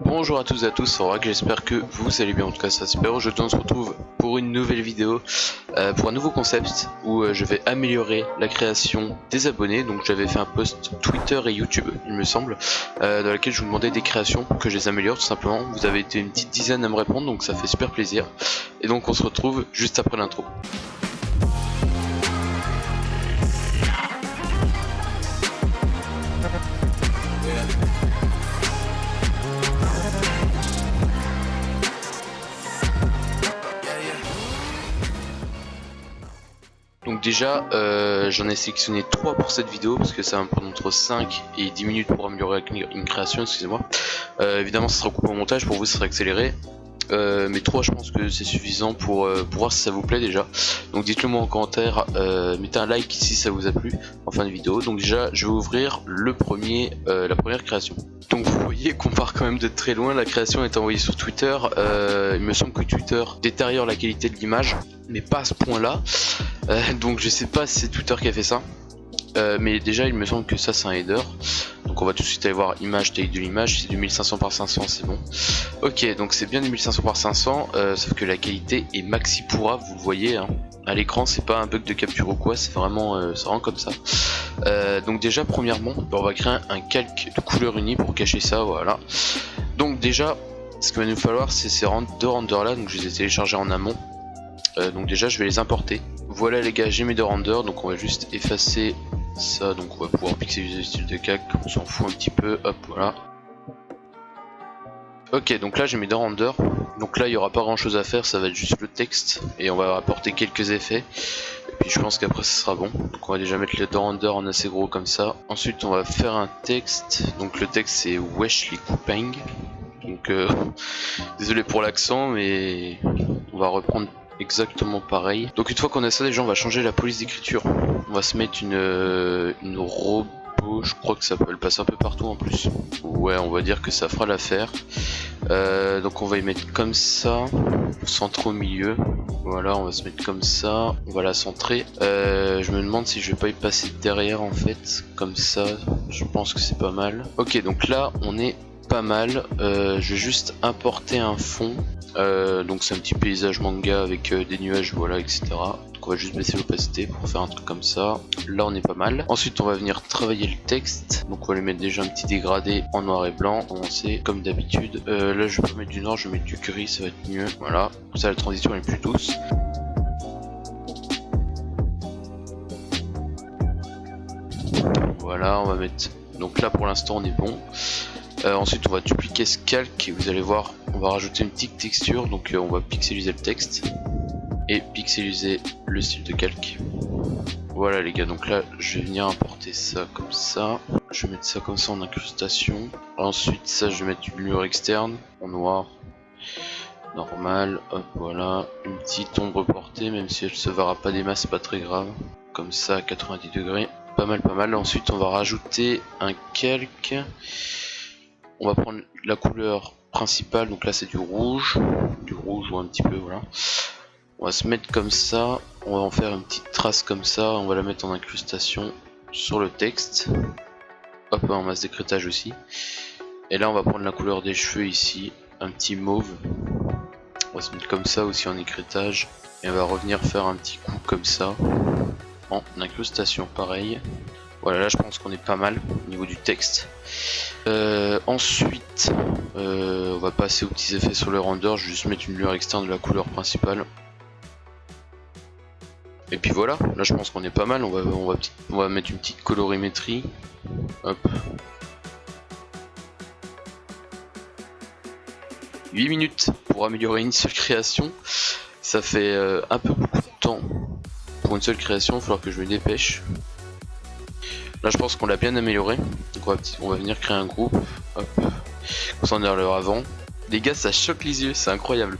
Bonjour à tous et à tous, c'est Oracle, j'espère que vous allez bien, en tout cas ça s'espère. Aujourd'hui on se retrouve pour une nouvelle vidéo, pour un nouveau concept où je vais améliorer la création des abonnés. Donc j'avais fait un post Twitter et YouTube il me semble, dans lequel je vous demandais des créations, que je les améliore tout simplement. Vous avez été une petite dizaine à me répondre, donc ça fait super plaisir. Et donc on se retrouve juste après l'intro. Donc déjà j'en ai sélectionné 3 pour cette vidéo parce que ça va me prendre entre 5 et 10 minutes pour améliorer une création, excusez-moi. Évidemment ça sera coupé au montage, pour vous ça sera accéléré. Mais 3 je pense que c'est suffisant pour voir si ça vous plaît déjà. Donc dites-le moi en commentaire, mettez un like si ça vous a plu en fin de vidéo. Donc déjà je vais ouvrir la première création. Donc vous voyez qu'on part quand même de très loin, la création est envoyée sur Twitter. Il me semble que Twitter détériore la qualité de l'image, mais pas à ce point là. Donc je sais pas si c'est Twitter qui a fait ça. Mais déjà il me semble que ça c'est un header. Donc on va tout de suite aller voir image, taille de l'image, c'est du 1500 par 500, c'est bon. Ok, donc c'est bien du 1500 par 500, sauf que la qualité est maxi pourra, vous le voyez hein. À l'écran c'est pas un bug de capture ou quoi, c'est vraiment comme ça. Donc déjà premièrement on va créer un calque de couleur unie pour cacher ça, voilà. Donc déjà ce qu'il va nous falloir c'est ces deux renders là, donc je les ai téléchargés en amont. Donc déjà je vais les importer. Voilà les gars, j'ai mes deux renders, donc on va juste effacer ça, donc on va pouvoir pixeliser le style de calque, on s'en fout un petit peu, hop voilà. Ok, donc là j'ai mes deux renders, donc là il n'y aura pas grand chose à faire, ça va être juste le texte et on va apporter quelques effets. Et puis je pense qu'après ce sera bon, donc on va déjà mettre les deux renders en assez gros comme ça. Ensuite on va faire un texte, donc le texte c'est wesh les coupang. Donc désolé pour l'accent mais on va reprendre exactement pareil. Donc une fois qu'on a ça déjà on va changer la police d'écriture. On va se mettre une robot, je crois que ça peut le passer un peu partout en plus. Ouais, on va dire que ça fera l'affaire. Donc on va y mettre comme ça, centre au milieu. Voilà, on va se mettre comme ça, on va la centrer. Je me demande si je vais pas y passer derrière en fait, comme ça, je pense que c'est pas mal. Ok, donc là on est pas mal. Je vais juste importer un fond. Donc c'est un petit paysage manga avec des nuages, voilà, etc. Donc on va juste baisser l'opacité pour faire un truc comme ça. Là on est pas mal. Ensuite on va venir travailler le texte. Donc on va lui mettre déjà un petit dégradé en noir et blanc. On sait comme d'habitude. Là je vais pas mettre du noir, je vais mettre du gris, ça va être mieux. Voilà, comme ça la transition est plus douce. Voilà, on va mettre. Donc là pour l'instant on est bon. Ensuite on va dupliquer ce calque et vous allez voir on va rajouter une petite texture, donc on va pixeliser le texte et pixeliser le style de calque. Voilà les gars, donc là je vais venir importer ça comme ça, je vais mettre ça comme ça en incrustation. Ensuite ça je vais mettre une lueur externe en noir normal, hop voilà, une petite ombre portée même si elle se verra pas des masses, c'est pas très grave, comme ça à 90 degrés, pas mal. Ensuite on va rajouter un calque. On va prendre la couleur principale, donc là c'est du rouge ou un petit peu, voilà. On va se mettre comme ça, on va en faire une petite trace comme ça, on va la mettre en incrustation sur le texte. Hop, en masse d'écrêtage aussi. Et là on va prendre la couleur des cheveux ici, un petit mauve. On va se mettre comme ça aussi en écrêtage. Et on va revenir faire un petit coup comme ça, en incrustation pareil. Voilà, là je pense qu'on est pas mal au niveau du texte. Ensuite, on va passer aux petits effets sur le render. Je vais juste mettre une lueur externe de la couleur principale. Et puis voilà, là je pense qu'on est pas mal. On va mettre une petite colorimétrie. Hop. 8 minutes pour améliorer une seule création. Ça fait un peu beaucoup de temps pour une seule création, il va falloir que je me dépêche. Là je pense qu'on l'a bien amélioré, donc on va venir créer un groupe, hop, comme ça on a le avant. Les gars ça choque les yeux, c'est incroyable.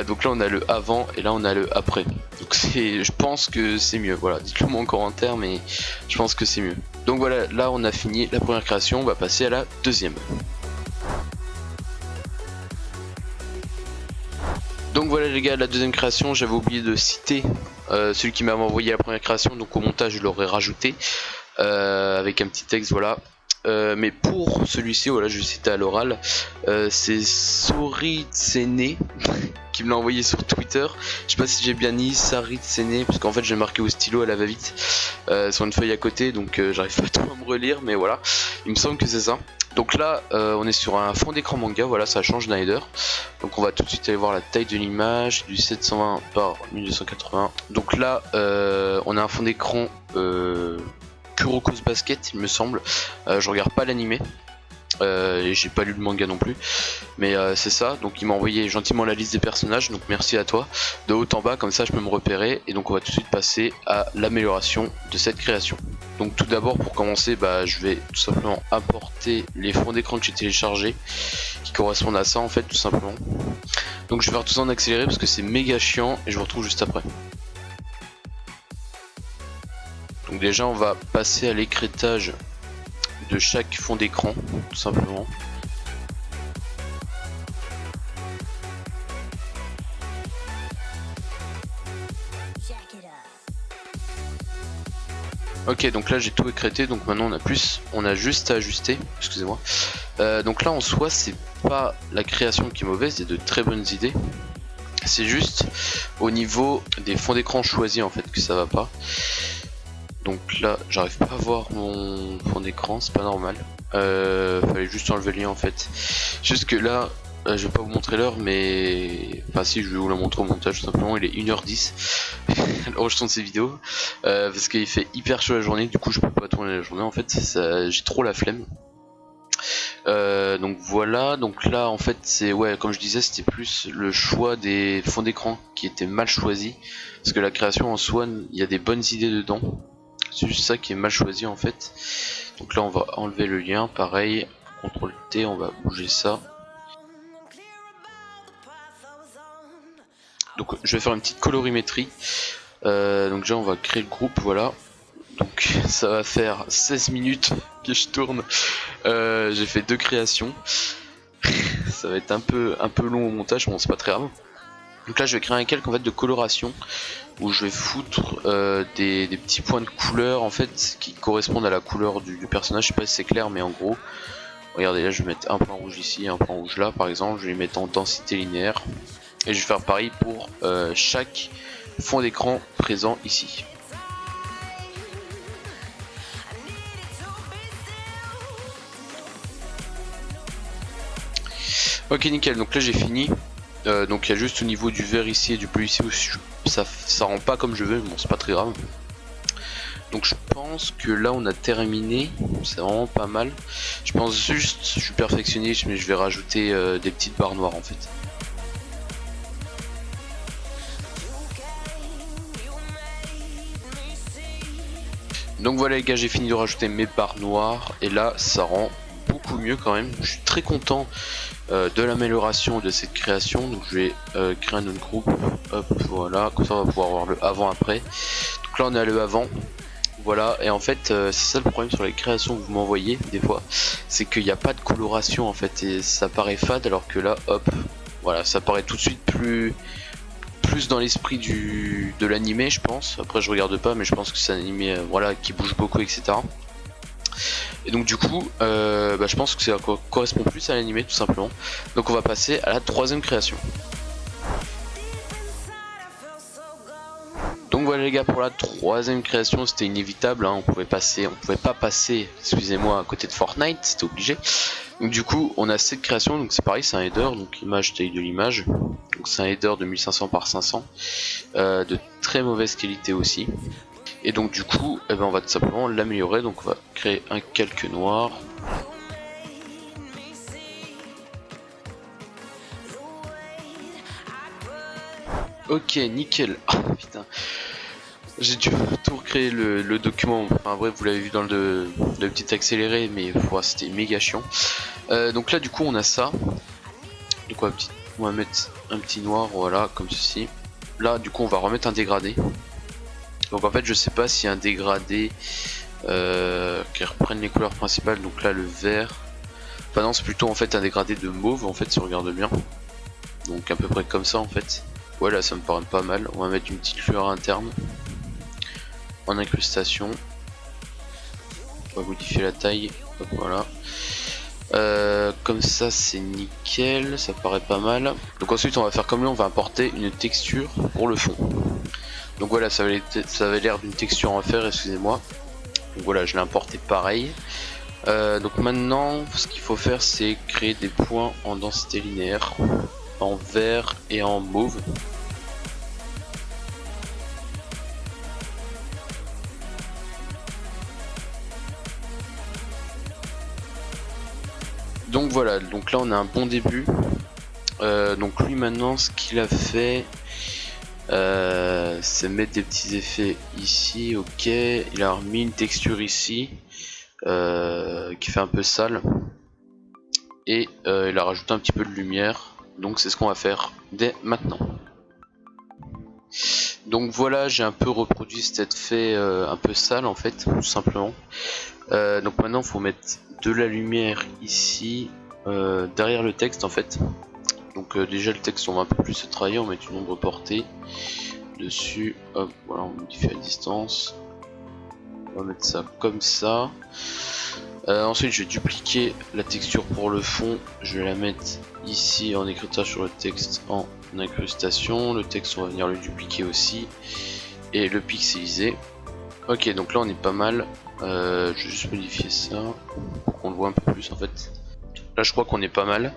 Donc là on a le avant et là on a le après. Donc je pense que c'est mieux, voilà, dites-le moi en commentaire mais je pense que c'est mieux. Donc voilà, là on a fini la première création, on va passer à la deuxième. Donc voilà les gars, la deuxième création, j'avais oublié de citer celui qui m'avait envoyé la première création, donc au montage je l'aurais rajouté avec un petit texte, voilà. Mais pour celui-ci, voilà, je vais citer à l'oral, c'est Soritsene qui me l'a envoyé sur Twitter. Je sais pas si j'ai bien dit Saritsene, parce qu'en fait j'ai marqué au stylo à la va-vite sur une feuille à côté, donc j'arrive pas trop à me relire, mais voilà, il me semble que c'est ça. Donc là, on est sur un fond d'écran manga, voilà, ça change d'un header. Donc on va tout de suite aller voir la taille de l'image, du 720 par 1280. Donc là, on a un fond d'écran Kuroko's Basket, il me semble. Je regarde pas l'animé. Et j'ai pas lu le manga non plus, mais c'est ça. Donc il m'a envoyé gentiment la liste des personnages, donc merci à toi, de haut en bas, comme ça je peux me repérer. Et donc on va tout de suite passer à l'amélioration de cette création. Donc tout d'abord, pour commencer, je vais tout simplement importer les fonds d'écran que j'ai téléchargés qui correspondent à ça en fait, tout simplement. Donc je vais faire tout ça en accéléré parce que c'est méga chiant, et je vous retrouve juste après. Donc déjà on va passer à l'écrêtage de chaque fond d'écran, tout simplement. Ok, donc là j'ai tout écrété, donc maintenant on a juste à ajuster, excusez-moi. Donc là en soi c'est pas la création qui est mauvaise, c'est de très bonnes idées. C'est juste au niveau des fonds d'écran choisis en fait que ça va pas. Donc là j'arrive pas à voir mon fond d'écran, c'est pas normal. Fallait juste enlever le lien en fait. Juste que là, je vais pas vous montrer l'heure, mais enfin si, je vais vous la montrer au montage tout simplement. Il est 1h10 alors je tourne ces vidéos parce qu'il fait hyper chaud la journée, du coup je peux pas tourner la journée en fait, j'ai trop la flemme. Donc voilà, donc là en fait c'est, ouais, comme je disais, c'était plus le choix des fonds d'écran qui était mal choisi, parce que la création en soi, il y a des bonnes idées dedans, c'est juste ça qui est mal choisi en fait. Donc là on va enlever le lien, pareil, CTRL T, on va bouger ça. Donc je vais faire une petite colorimétrie. Donc déjà on va créer le groupe, voilà. Donc ça va faire 16 minutes que je tourne. J'ai fait 2 créations. Ça va être un peu long au montage, bon c'est pas très grave. Donc là je vais créer un calque en fait de coloration, où je vais foutre des petits points de couleur en fait qui correspondent à la couleur du personnage. Je sais pas si c'est clair, mais en gros, regardez là, je vais mettre un point rouge ici, un point rouge là par exemple, je vais les mettre en densité linéaire, et je vais faire pareil pour chaque fond d'écran présent ici. Ok, nickel, donc là j'ai fini. Donc il y a juste au niveau du vert ici et du bleu ici où ça rend pas comme je veux, bon c'est pas très grave. Donc je pense que là on a terminé, c'est vraiment pas mal. Je pense juste, je suis perfectionniste, mais je vais rajouter des petites barres noires en fait. Donc voilà les gars, j'ai fini de rajouter mes barres noires, et là ça rend beaucoup mieux quand même. Je suis très content de l'amélioration de cette création. Donc je vais créer un autre groupe, hop, voilà, comme ça on va pouvoir voir le avant après. Donc là on est à le avant, voilà, et en fait c'est ça le problème sur les créations que vous m'envoyez des fois, c'est qu'il n'y a pas de coloration en fait, et ça paraît fade, alors que là hop, voilà, ça paraît tout de suite plus dans l'esprit de l'animé, je pense. Après je regarde pas, mais je pense que c'est un animé voilà, qui bouge beaucoup, etc. Et donc du coup je pense que ça correspond plus à l'animé tout simplement. Donc on va passer à la troisième création. Donc voilà les gars, pour la troisième création, c'était inévitable, hein, on pouvait pas passer, excusez-moi, à côté de Fortnite, c'était obligé. Donc du coup on a cette création, donc c'est pareil, c'est un header, donc image, taille de l'image. Donc c'est un header de 1500 par 500, de très mauvaise qualité aussi. Et donc du coup on va tout simplement l'améliorer, donc on va créer un calque noir. Ok, nickel. Ah putain, j'ai dû tout recréer le document. Enfin bref, vous l'avez vu dans le petit accéléré, mais c'était méga chiant. Donc là du coup on a ça. Donc on va mettre un petit noir, voilà, comme ceci. Là du coup on va remettre un dégradé. Donc en fait je sais pas si un dégradé qui reprenne les couleurs principales, donc là le vert. Enfin non, c'est plutôt en fait un dégradé de mauve en fait, si on regarde bien. Donc à peu près comme ça en fait. Ouais, là ça me paraît pas mal. On va mettre une petite lueur interne en incrustation. On va modifier la taille, Hop, voilà. Comme ça c'est nickel, ça paraît pas mal. Donc ensuite on va faire comme là, on va importer une texture pour le fond. Donc voilà, ça avait l'air d'une texture à faire, excusez-moi. Donc voilà, je l'ai importé pareil. Donc maintenant ce qu'il faut faire c'est créer des points en densité linéaire, en vert et en mauve. Donc voilà, donc là on a un bon début. Donc lui maintenant ce qu'il a fait c'est mettre des petits effets ici, ok. Il a remis une texture ici qui fait un peu sale. Et il a rajouté un petit peu de lumière. Donc c'est ce qu'on va faire dès maintenant. Donc voilà, j'ai un peu reproduit cet effet un peu sale en fait, tout simplement. Donc maintenant il faut mettre de la lumière ici derrière le texte en fait. Donc déjà le texte on va un peu plus se travailler, on met une ombre portée dessus, hop, voilà, on modifie la distance, on va mettre ça comme ça. Ensuite je vais dupliquer la texture pour le fond, je vais la mettre ici en écriture sur le texte en incrustation, le texte on va venir le dupliquer aussi et le pixeliser. Ok, donc là on est pas mal, je vais juste modifier ça pour qu'on le voit un peu plus en fait. Là je crois qu'on est pas mal.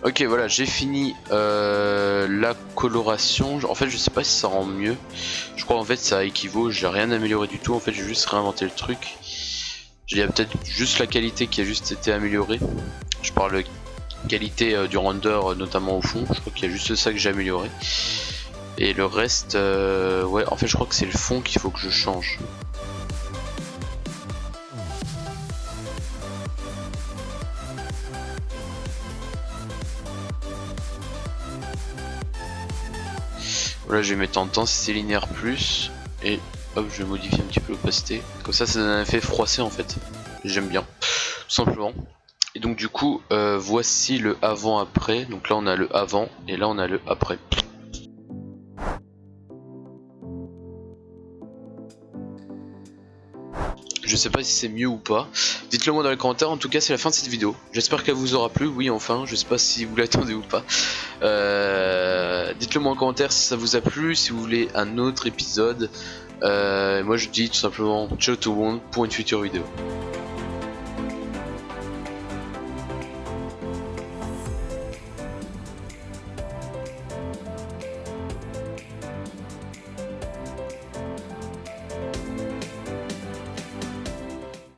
Ok, voilà, j'ai fini la coloration. En fait je sais pas si ça rend mieux, je crois en fait ça équivaut, j'ai rien amélioré du tout, en fait j'ai juste réinventé le truc. Il y a peut-être juste la qualité qui a juste été améliorée, je parle de qualité du render notamment au fond, je crois qu'il y a juste ça que j'ai amélioré. Et le reste, ouais en fait je crois que c'est le fond qu'il faut que je change. Voilà, je vais mettre en densité linéaire plus et hop, je vais modifier un petit peu l'opacité. Comme ça donne un effet froissé en fait. J'aime bien, tout simplement. Et donc du coup, voici le avant-après. Donc là on a le avant et là on a le après. Je sais pas si c'est mieux ou pas. Dites-le moi dans les commentaires. En tout cas, c'est la fin de cette vidéo. J'espère qu'elle vous aura plu. Oui, enfin, je sais pas si vous l'attendez ou pas. Dites-le moi en commentaire si ça vous a plu, si vous voulez un autre épisode. Moi, je dis tout simplement ciao tout le monde pour une future vidéo.